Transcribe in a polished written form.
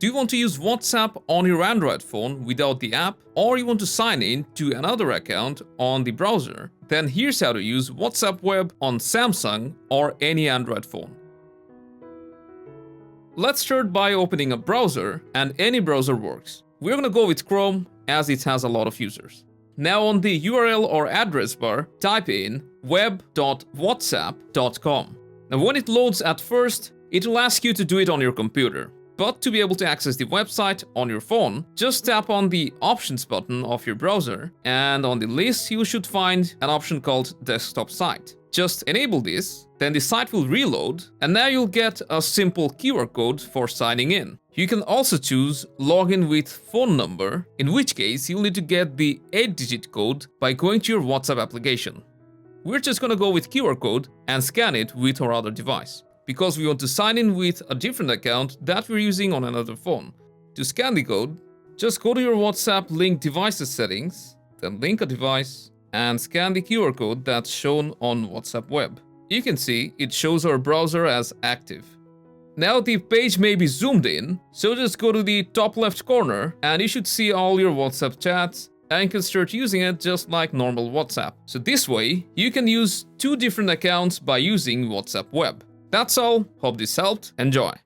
Do you want to use WhatsApp on your Android phone without the app, or you want to sign in to another account on the browser? Then here's how to use WhatsApp Web on Samsung or any Android phone. Let's start by opening a browser, and any browser works. We're gonna go with Chrome as it has a lot of users. Now on the URL or address bar, type in web.whatsapp.com. Now when it loads at first, it will ask you to do it on your computer. But to be able to access the website on your phone, just tap on the Options button of your browser, and on the list you should find an option called Desktop Site. Just enable this, then the site will reload, and now you'll get a simple QR code for signing in. You can also choose Login with phone number, in which case you'll need to get the 8-digit code by going to your WhatsApp application. We're just gonna go with QR code and scan it with our other device, because we want to sign in with a different account that we're using on another phone. To scan the code, just go to your WhatsApp link devices settings, then link a device, and scan the QR code that's shown on WhatsApp Web. You can see it shows our browser as active. Now the page may be zoomed in, so just go to the top left corner and you should see all your WhatsApp chats, and you can start using it just like normal WhatsApp. So this way, you can use two different accounts by using WhatsApp Web. That's all, hope this helped, enjoy!